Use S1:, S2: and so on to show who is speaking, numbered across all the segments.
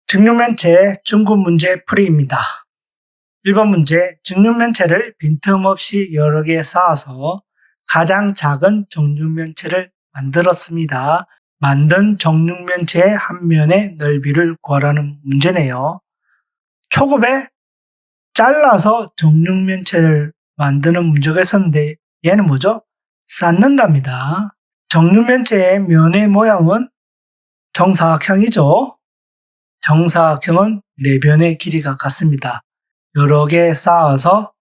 S1: 직육면체 중급 문제 풀이입니다. 1번 문제, 직육면체를 빈틈없이 여러 개 쌓아서 가장 작은 정육면체를 만들었습니다. 만든 정육면체의 한 면의 넓이를 구하라는 문제네요. 초급에 잘라서 정육면체를 만드는 문제가 있었는데 얘는 뭐죠? 쌓는답니다. 정육면체의 면의 모양은 정사각형이죠. 정사각형은 내변의 길이가 같습니다. 여러 개 쌓아서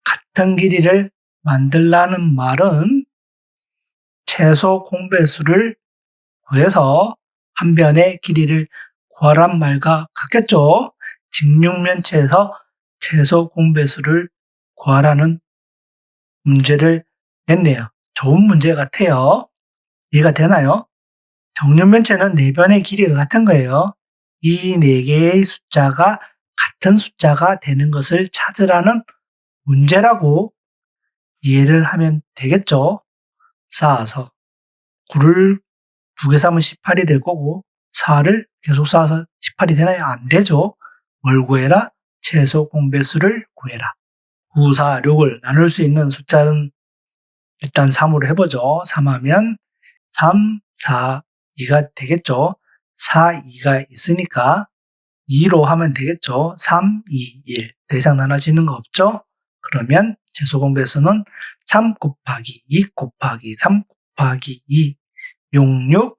S1: 같은 길이를 만들라는 말은 최소 공배수를 구해서 한 변의 길이를 구하란 말과 같겠죠. 직육면체에서 최소 공배수를 구하라는 문제를 냈네요. 좋은 문제 같아요. 이해가 되나요? 정육면체는 네 변의 길이가 같은 거예요. 이 네 개의 숫자가 같은 숫자가 되는 것을 찾으라는 문제라고 이해를 하면 되겠죠. 쌓아서 9를 2개 쌓으면 18이 될 거고 4를 계속 쌓아서 18이 되나요? 안 되죠. 뭘 구해라? 최소 공배수를 구해라. 9, 4, 6을 나눌 수 있는 숫자는 일단 3으로 해보죠. 3하면 3, 4, 2가 되겠죠. 4, 2가 있으니까 2로 하면 되겠죠. 3, 2, 1. 더 이상 나눠지는 거 없죠? 그러면 최소 공배수는 3 곱하기 2 곱하기 3 곱하기 2, 66,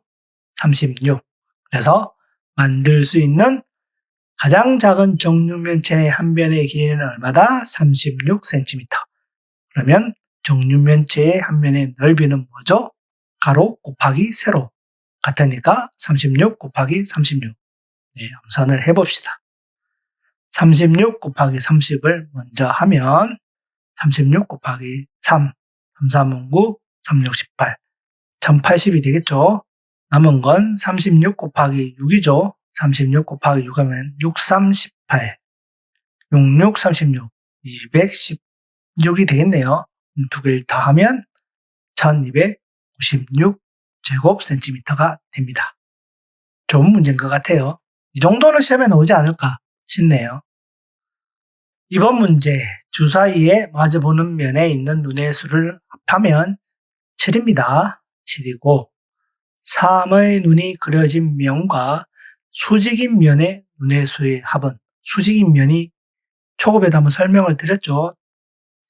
S1: 36. 그래서 만들 수 있는 가장 작은 정육면체의 한 변의 길이는 얼마다? 36cm. 그러면 정육면체의 한 변의 넓이는 뭐죠? 가로 곱하기 세로 같으니까 36 곱하기 36. 네, 암산을 해봅시다. 36 곱하기 30을 먼저 하면 36 곱하기 3, 3, 3, 9, 3, 6, 18, 1080이 되겠죠. 남은 건 36 곱하기 6이죠. 36 곱하기 6 하면 6, 3, 18, 6, 6, 36, 216이 되겠네요. 두 개를 더 하면 1296 제곱센티미터가 됩니다. 좋은 문제인 것 같아요. 이 정도는 시험에 나오지 않을까 싶네요. 이번 문제, 주사위에 마주보는 면에 있는 눈의 수를 합하면 7입니다. 7이고 3의 눈이 그려진 면과 수직인 면의 눈의 수의 합은, 수직인 면이 초급에도 한번 설명을 드렸죠.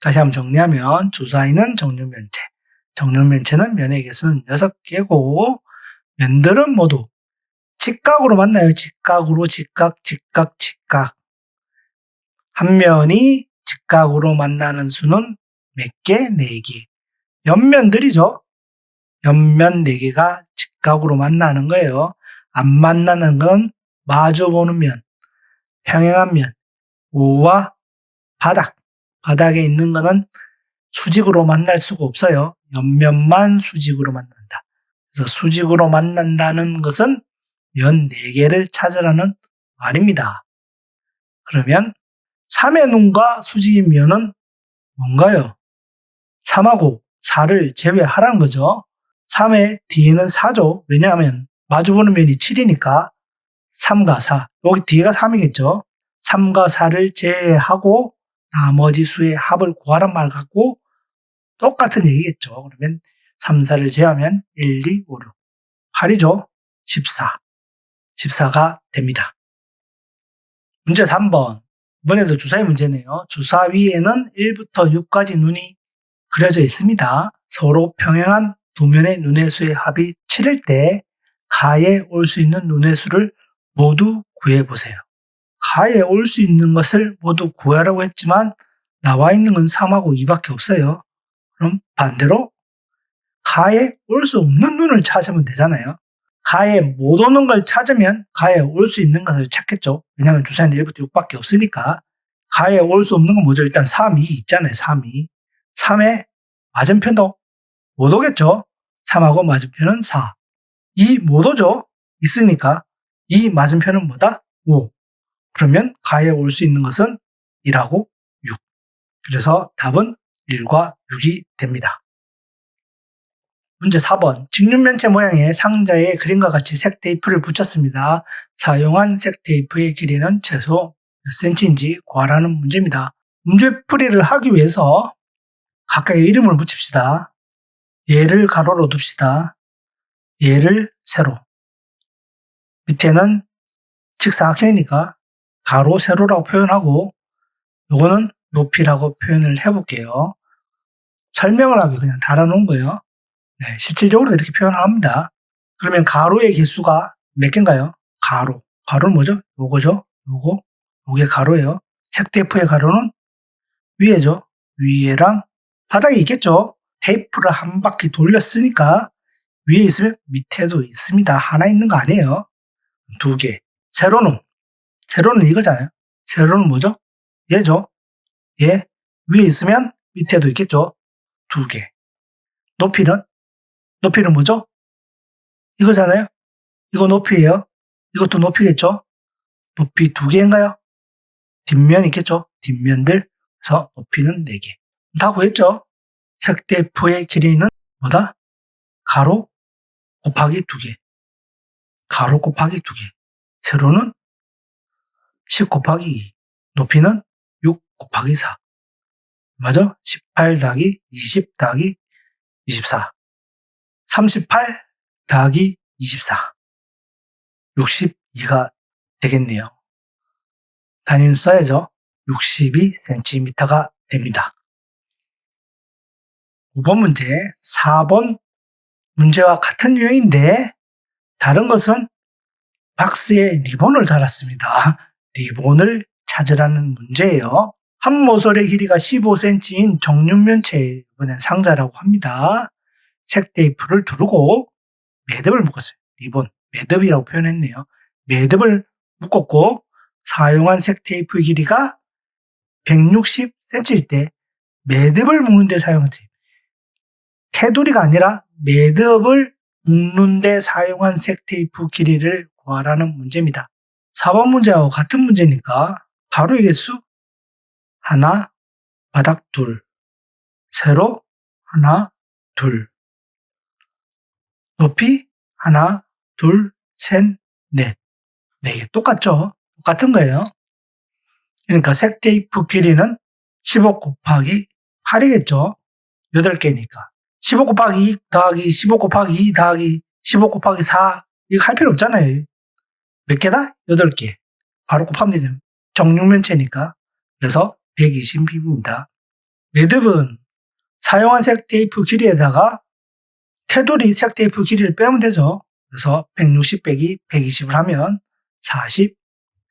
S1: 다시 한번 정리하면 주사위는 정육면체, 정육면체는 면의 개수는 6개고 면들은 모두 직각으로 만나요. 직각으로 직각, 직각, 직각. 한 면이 직각으로 만나는 수는 몇 개? 4개. 옆면들이죠. 옆면 4개가 직각으로 만나는 거예요. 안 만나는 건 마주보는 면, 평행한 면, 우와 바닥. 바닥에 있는 거는 수직으로 만날 수가 없어요. 옆면만 수직으로 만난다. 그래서 수직으로 만난다는 것은 면 4개를 찾으라는 말입니다. 그러면 3의 눈과 수직인 면은 뭔가요? 3하고 4를 제외하라는 거죠. 3의 뒤에는 4죠. 왜냐하면 마주보는 면이 7이니까 3과 4. 여기 뒤에가 3이겠죠. 3과 4를 제외하고 나머지 수의 합을 구하란 말 같고 똑같은 얘기겠죠. 그러면 3, 4를 제외하면 1, 2, 5, 6. 8이죠. 14. 14가 됩니다. 문제 3번. 이번에도 주사위 문제네요. 주사위에는 1부터 6까지 눈이 그려져 있습니다. 서로 평행한 두 면의 눈의 수의 합이 7일 때 가에 올 수 있는 눈의 수를 모두 구해보세요. 가에 올 수 있는 것을 모두 구하라고 했지만 나와 있는 건 3하고 2밖에 없어요. 그럼 반대로 가에 올 수 없는 눈을 찾으면 되잖아요. 가에 못 오는 걸 찾으면 가에 올 수 있는 것을 찾겠죠. 왜냐하면 주사위는 1부터 6밖에 없으니까. 가에 올 수 없는 건 뭐죠? 일단 3이 있잖아요. 3이. 3의 맞은편도 못 오겠죠. 3하고 맞은편은 4. 2 못 오죠. 있으니까. 2 맞은편은 뭐다? 5. 그러면 가에 올 수 있는 것은 1하고 6. 그래서 답은 1과 6이 됩니다. 문제 4번. 직육면체 모양의 상자에 그림과 같이 색 테이프를 붙였습니다. 사용한 색 테이프의 길이는 최소 몇 cm인지 구하라는 문제입니다. 문제풀이를 하기 위해서 각각의 이름을 붙입시다. 얘를 가로로 둡시다. 얘를 세로. 밑에는 직사각형이니까 가로, 세로라고 표현하고 요거는 높이라고 표현을 해볼게요. 설명을 하기 그냥 달아놓은 거예요. 네, 실질적으로 이렇게 표현을 합니다. 그러면 가로의 개수가 몇 개인가요? 가로. 가로는 뭐죠? 요거죠? 요게 가로예요. 색 테이프의 가로는 위에죠. 위에랑 바닥에 있겠죠? 테이프를 한 바퀴 돌렸으니까 위에 있으면 밑에도 있습니다. 하나 있는 거 아니에요. 두 개. 세로는 이거잖아요. 세로는 뭐죠? 얘죠. 얘 위에 있으면 밑에도 있겠죠. 두 개. 높이는 뭐죠? 이거잖아요. 이거 높이예요. 이것도 높이겠죠. 높이 두 개인가요? 뒷면 있겠죠. 뒷면들. 그래서 높이는 4개. 다 구했죠. 색 테이프의 길이는 뭐다? 가로 곱하기 2개. 가로 곱하기 2개. 세로는 10 곱하기 2. 높이는 6 곱하기 4. 맞아? 18 더하기 20 더하기 24. 38 더하기 24. 62가 되겠네요. 단위는 써야죠. 62cm가 됩니다. 5번 문제, 4번 문제와 같은 유형인데 다른 것은 박스에 리본을 달았습니다. 리본을 찾으라는 문제예요. 한 모서리의 길이가 15cm인 정육면체 이번엔 상자라고 합니다. 색 테이프를 두르고 매듭을 묶었어요. 리본, 매듭이라고 표현했네요. 매듭을 묶었고 사용한 색 테이프 길이가 160cm일 때 매듭을 묶는 데 사용한 테이프. 테두리가 아니라 매듭을 묶는 데 사용한 색 테이프 길이를 구하라는 문제입니다. 4번 문제하고 같은 문제니까 가로의 개수 하나, 바닥 둘, 세로 하나, 둘, 높이 하나, 둘, 셋, 넷. 4개 똑같죠? 똑같은 거예요. 그러니까 색 테이프 길이는 15 곱하기 8이겠죠? 8개니까. 15 곱하기 2 더하기 15 곱하기 2 더하기 15 곱하기 4 이거 할 필요 없잖아요. 몇 개다? 8개. 바로 곱하면 되죠. 정육면체니까. 그래서 120pb입니다. 매듭은 사용한 색 테이프 길이에다가 테두리 색 테이프 길이를 빼면 되죠. 그래서 160 빼기 120을 하면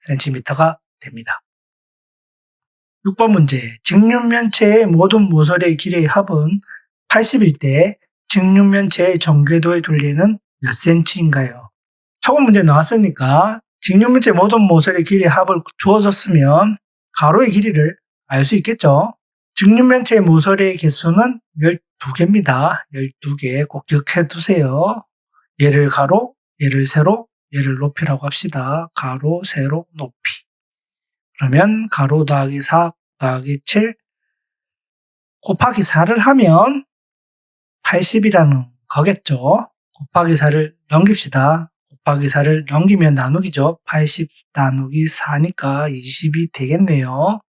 S1: 40cm가 됩니다. 6번 문제. 직육면체의 모든 모서리의 길이의 합은 80일 때 직육면체의 정궤도의 둘레는 몇 cm인가요? 초급 문제 나왔으니까 직육면체 모든 모서리의 길이의 합을 주어졌으면 가로의 길이를 알 수 있겠죠. 직육면체의 모서리의 개수는 12개입니다. 12개 꼭 기억해 두세요. 얘를 가로, 얘를 세로, 얘를 높이라고 합시다. 가로, 세로, 높이. 그러면 가로 더하기 4 더하기 7 곱하기 4를 하면 80이라는 거겠죠. 곱하기 4를 넘깁시다. 곱하기 4를 넘기면 나누기죠. 80 나누기 4니까 20이 되겠네요.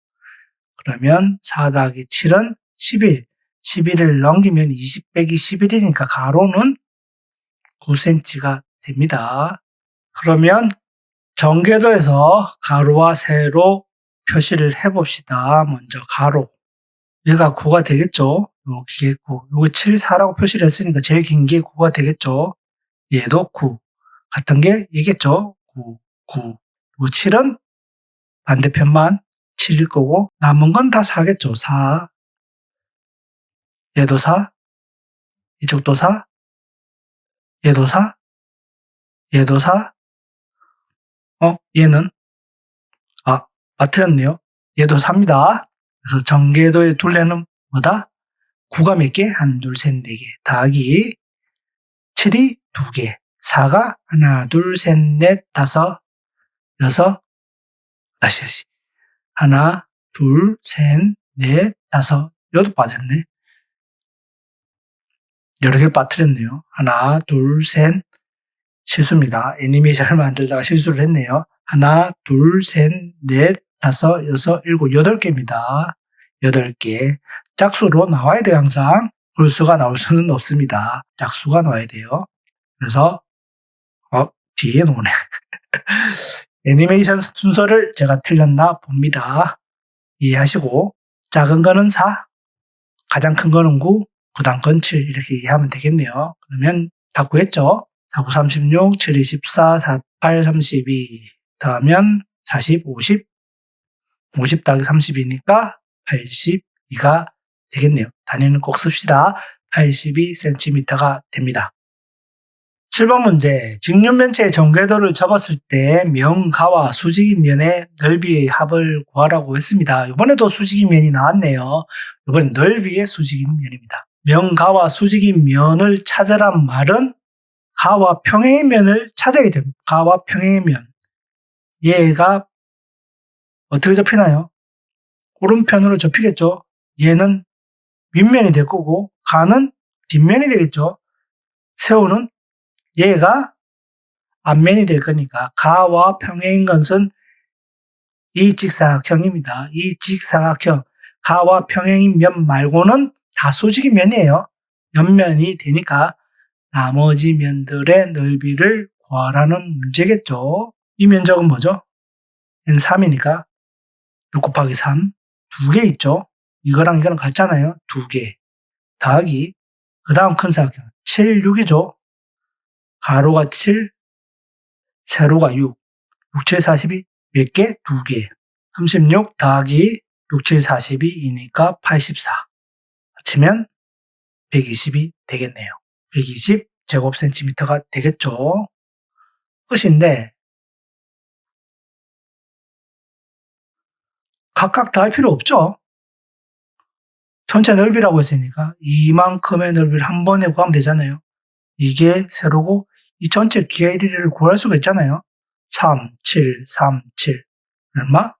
S1: 그러면 4 더하기 7은 11. 11을 넘기면 20 빼기 11이니까 가로는 9cm가 됩니다. 그러면 정궤도에서 가로와 세로 표시를 해봅시다. 먼저 가로. 얘가 9가 되겠죠. 여기에 9. 요거 7, 4라고 표시를 했으니까 제일 긴 게 9가 되겠죠. 얘도 9. 같은 게 얘겠죠. 9, 9. 요 7은 반대편만 7일 거고 남은 건 다 4겠죠. 4. 얘도 4. 이쪽도 4. 얘도 4. 얘도 4. 얘는 틀렸네요. 얘도 4입니다. 그래서 정궤도의 둘레는 뭐다? 9가 몇 개? 1, 2, 3, 4개. 더하기 7이 2개. 4가 1, 2, 3, 4, 5, 6. 다시. 1, 2, 3, 4, 5. 여도 빠졌네. 여러 개를 빠뜨렸네요. 하나, 둘, 셋. 실수입니다. 애니메이션을 만들다가 실수를 했네요. 하나, 둘, 셋, 넷, 다섯, 여섯, 일곱, 8개입니다. 8개. 짝수로 나와야 돼요, 항상.偶수가 나올 수는 없습니다. 짝수가 나와야 돼요. 그래서, 뒤에 노네. 애니메이션 순서를 제가 틀렸나 봅니다. 이해하시고, 작은 거는 4, 가장 큰 거는 9, 그 다음 건 7, 이렇게 이해하면 되겠네요. 그러면 다 구했죠? 4, 9, 36, 7, 24, 4, 8, 32. 다음은 40, 50. 50 더하기 32니까 82가 되겠네요. 단위는 꼭 씁시다. 82cm가 됩니다. 7번 문제. 직육면체의 전개도를 접었을 때 면가와 수직인면의 넓이의 합을 구하라고 했습니다. 이번에도 수직인면이 나왔네요. 이번엔 넓이의 수직인면입니다. 면가와 수직인면을 찾으란 말은 가와 평행의 면을 찾아야 됩니다. 가와 평행의 면. 얘가 어떻게 접히나요? 오른편으로 접히겠죠. 얘는 윗면이 될 거고 가는 뒷면이 되겠죠. 세우는 얘가 앞면이 될 거니까 가와 평행인 것은 이 직사각형입니다. 이 직사각형 가와 평행인 면 말고는 다 수직인 면이에요. 옆면이 되니까 나머지 면들의 넓이를 구하라는 문제겠죠. 이 면적은 뭐죠? n 3이니까 6 곱하기 3 2개 있죠. 이거랑 이거랑 같잖아요. 2개 더하기 그 다음 큰 사각형 7, 6이죠. 가로가 7, 세로가 6, 6, 7, 42 몇 개? 2개. 36 더하기 6, 7, 42이니까 84. 합치면 120이 되겠네요. 120 제곱센티미터가 되겠죠. 끝인데 각각 다 할 필요 없죠. 전체 넓이라고 했으니까 이만큼의 넓이를 한 번에 구하면 되잖아요. 이게 세로고 이 전체 길이를 구할 수가 있잖아요. 3, 7, 3, 7 얼마?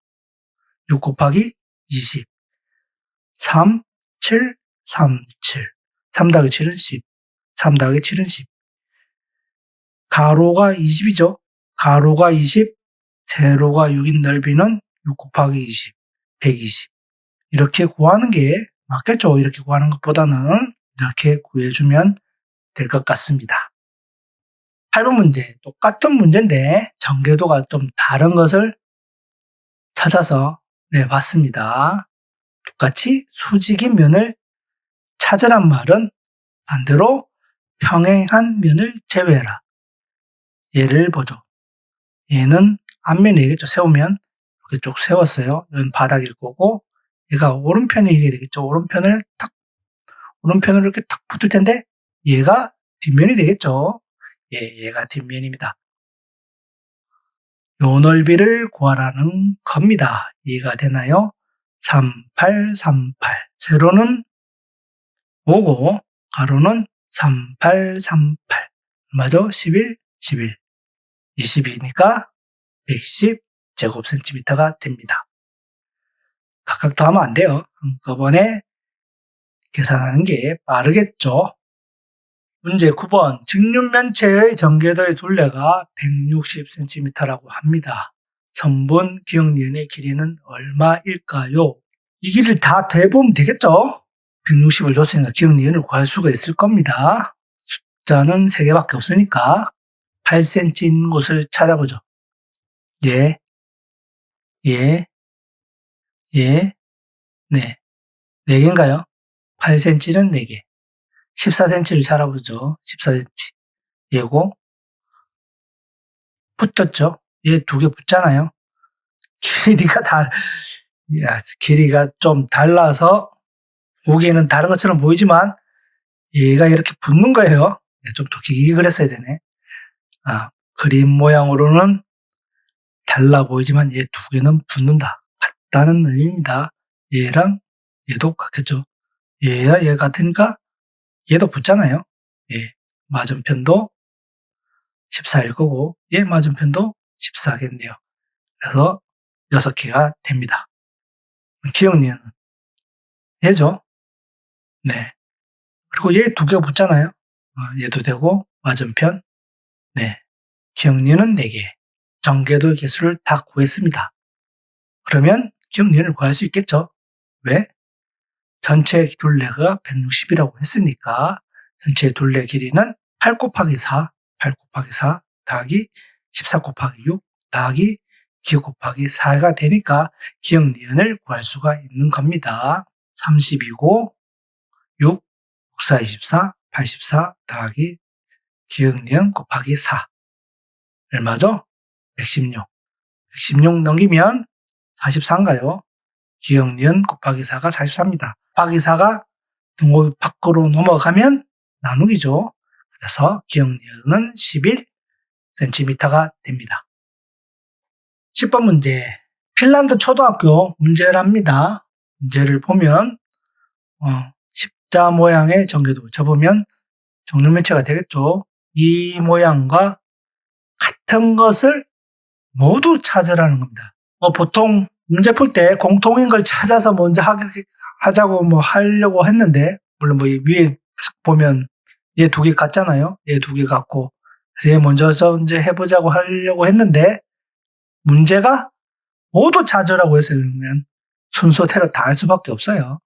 S1: 6 곱하기 20 3, 7, 3, 7 3 더하기 7은 10 3 더하기 7은 10 가로가 20이죠. 가로가 20 세로가 6인 넓이는 6 곱하기 20 120 이렇게 구하는 게 맞겠죠. 이렇게 구하는 것보다는 이렇게 구해주면 될 것 같습니다. 8번 문제 똑같은 문제인데 전개도가 좀 다른 것을 찾아서 내봤습니다. 똑같이 수직인 면을 찾으란 말은 반대로 평행한 면을 제외해라. 얘를 보죠. 얘는 앞면이겠죠. 세우면 이렇게 쭉 세웠어요. 이건 바닥일 거고 얘가 오른편이 이게 되겠죠. 오른편으로 이렇게 탁 붙을 텐데 얘가 뒷면이 되겠죠. 얘가 뒷면입니다. 요 넓이를 구하라는 겁니다. 이해가 되나요? 38, 38. 세로는 5고 가로는 38, 38. 맞아? 11, 11. 20이니까 110 제곱센티미터가 됩니다. 각각 더하면 안 돼요. 한꺼번에 계산하는 게 빠르겠죠. 문제 9번. 직육면체의 전개도의 둘레가 160cm라고 합니다. 선분 기역니은의 길이는 얼마일까요? 이 길이를 다 대보면 되겠죠? 160을 줬으니까 기역니은을 구할 수가 있을 겁니다. 숫자는 3개밖에 없으니까 8cm인 곳을 찾아보죠. 예, 예, 예, 네. 4개인가요? 8cm는 4개. 14cm를 찾아보죠. 14cm. 얘고, 붙었죠? 얘 2개 붙잖아요. 길이가 좀 달라서 보기에는 다른 것처럼 보이지만 얘가 이렇게 붙는 거예요. 좀 더 길게 그렸어야 되네. 그림 모양으로는 달라 보이지만 얘 2개는 붙는다. 같다는 의미입니다. 얘랑 얘도 같겠죠. 얘와 얘 같으니까 얘도 붙잖아요. 예. 맞은편도 14일 거고 얘 맞은편도 14겠네요. 그래서 6개가 됩니다. 기억니은 얘죠. 네. 그리고 얘 두 개가 붙잖아요. 얘도 되고 맞은편. 네. 기억니은 4개. 정계도 개수를 다 구했습니다. 그러면 기억니은을 구할 수 있겠죠? 왜? 전체 둘레가 160이라고 했으니까 전체 둘레 길이는 8 곱하기 4, 8 곱하기 4 더하기 14 곱하기 6 더하기 기억 곱하기 4가 되니까 기억 니은을 구할 수가 있는 겁니다. 30이고 6, 64, 24, 84 더하기 기억 니은 곱하기 4 얼마죠? 116. 116 넘기면 44인가요? 기억 니은 곱하기 4가 44입니다. 곱하기 4가 등호 밖으로 넘어가면 나누기죠. 그래서 기억 니은은 11cm가 됩니다. 10번 문제. 핀란드 초등학교 문제랍니다. 문제를 보면 십자 모양의 전개도 접으면 정육면체가 되겠죠. 이 모양과 같은 것을 모두 찾으라는 겁니다. 보통 문제 풀 때 공통인 걸 찾아서 먼저 하자고 하려고 했는데, 물론 위에 보면 얘 두 개 같잖아요. 얘 두 개 같고, 얘 먼저 이제 해보자고 하려고 했는데, 문제가 모두 찾으라고 해서 그러면 순서대로 다 할 수밖에 없어요.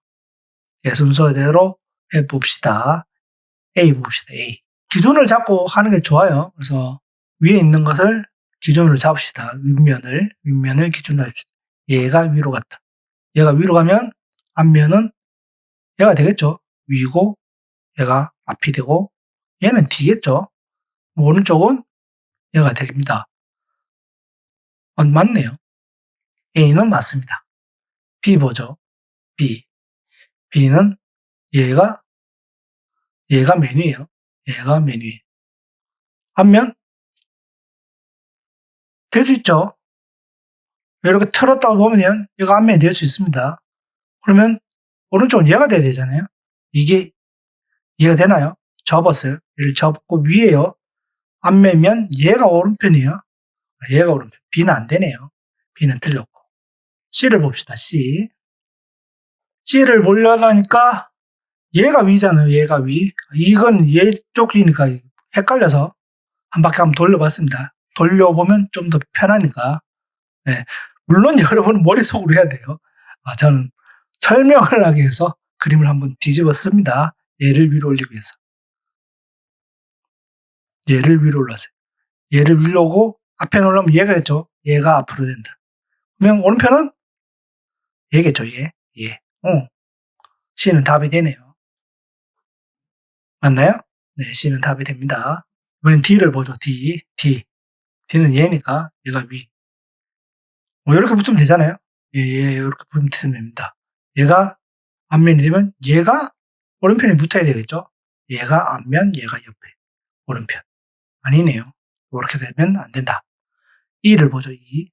S1: 순서대로 해봅시다. A 봅시다. A. 기준을 잡고 하는 게 좋아요. 그래서 위에 있는 것을 기준으로 잡읍시다. 윗면을 기준으로 합시다. 얘가 위로 갔다. 얘가 위로 가면 앞면은 얘가 되겠죠. 위고 얘가 앞이 되고 얘는 뒤겠죠. 오른쪽은 얘가 됩니다. 맞네요. A는 맞습니다. B 보죠. B. B는 얘가 메뉴예요. 얘가 메뉴예요. 앞면 될 수 있죠. 이렇게 틀었다고 보면 얘가 앞면이 될 수 있습니다. 그러면 오른쪽은 얘가 돼야 되잖아요. 이게 이해가 되나요? 접었어요. 얘를 접고 위에요. 앞면이면 얘가 오른편이에요. 얘가 오른편. B는 안 되네요. B는 틀렸고. C를 봅시다. C. C를 보려니까 얘가 위잖아요. 얘가 위. 이건 얘 쪽이니까 헷갈려서 한 바퀴 한번 돌려봤습니다. 돌려보면 좀 더 편하니까. 네. 물론 여러분은 머릿속으로 해야 돼요. 저는 설명을 하기 위해서 그림을 한번 뒤집었습니다. 얘를 위로 올리기 위해서. 얘를 위로 올랐어요. 얘를 위로 오고 앞에 올라오면 얘가 겠죠. 얘가 앞으로 된다. 그러면 오른편은 얘겠죠. 얘. C는 답이 되네요. 맞나요? 네, C는 답이 됩니다. 이번엔 D를 보죠. D. D는 얘니까 얘가 위. 이렇게 붙으면 되잖아요. 이렇게 붙으면 됩니다. 얘가 앞면이 되면 얘가 오른편에 붙어야 되겠죠. 얘가 앞면, 얘가 옆에. 오른편. 아니네요. 이렇게 되면 안 된다. E를 보죠. E.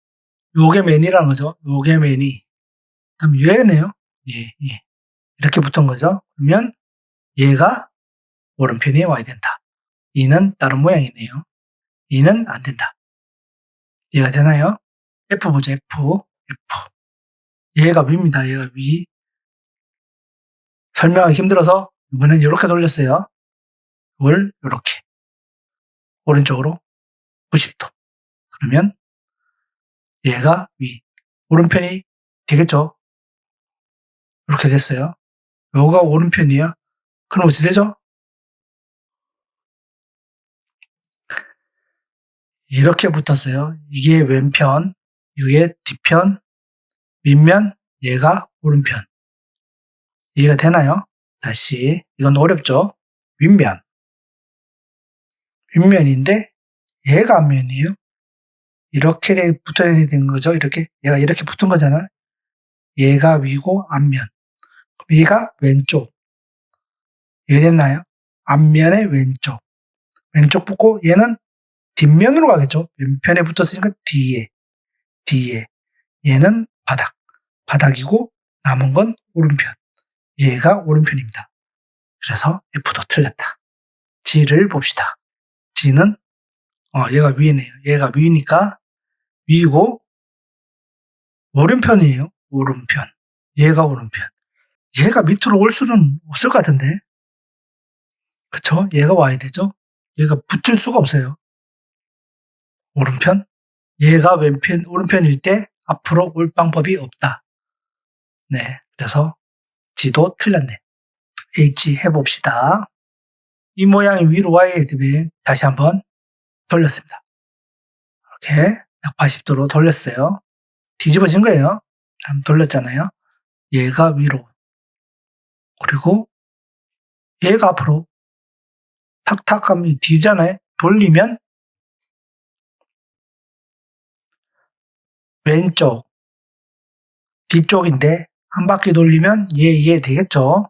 S1: 요게 맨이라는 거죠. 요게 맨이. 그다음 얘네요. 예. 이렇게 붙은 거죠. 그러면 얘가 오른편에 와야 된다. E는 다른 모양이네요. E는 안 된다. 이해가 되나요? F 보죠. F. 얘가 위입니다. 얘가 위. 설명하기 힘들어서 이번엔 이렇게 돌렸어요. 이걸 이렇게 오른쪽으로 90도. 그러면 얘가 위. 오른편이 되겠죠? 이렇게 됐어요. 요가 오른편이에요. 그럼 어떻게 되죠? 이렇게 붙었어요. 이게 왼편, 이게 뒷편, 윗면, 얘가 오른편. 이해가 되나요? 다시. 이건 어렵죠? 윗면인데 얘가 앞면이에요. 이렇게 붙어야 되는 거죠. 이렇게. 얘가 이렇게 붙은 거잖아요. 얘가 위고 앞면. 얘가 왼쪽. 이해됐나요? 앞면의 왼쪽. 왼쪽 붙고 얘는 뒷면으로 가겠죠. 왼편에 붙었으니까 뒤에. 얘는 바닥이고 남은 건 오른편. 얘가 오른편입니다. 그래서 F도 틀렸다. G를 봅시다. G는 얘가 위네요. 얘가 위니까 위고 오른편이에요. 오른편. 얘가 오른편. 얘가 밑으로 올 수는 없을 것 같은데. 그쵸? 얘가 와야 되죠? 얘가 붙을 수가 없어요. 오른편? 얘가 오른편일 때 앞으로 올 방법이 없다. 네. 그래서 지도 틀렸네. H 해봅시다. 이 모양이 위로 와야 되면 다시 한번 돌렸습니다. 이렇게 180도로 돌렸어요. 뒤집어진 거예요. 한번 돌렸잖아요. 얘가 위로. 그리고 얘가 앞으로 탁탁 하면 뒤잖아요. 돌리면 왼쪽 뒤쪽인데 한 바퀴 돌리면 이게 되겠죠.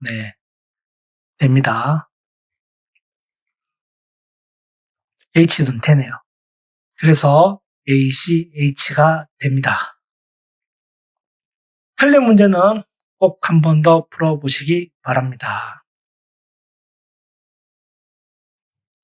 S1: 네, 됩니다. H는 되네요. 그래서 ACH가 됩니다. 틀린 문제는 꼭 한 번 더 풀어보시기 바랍니다.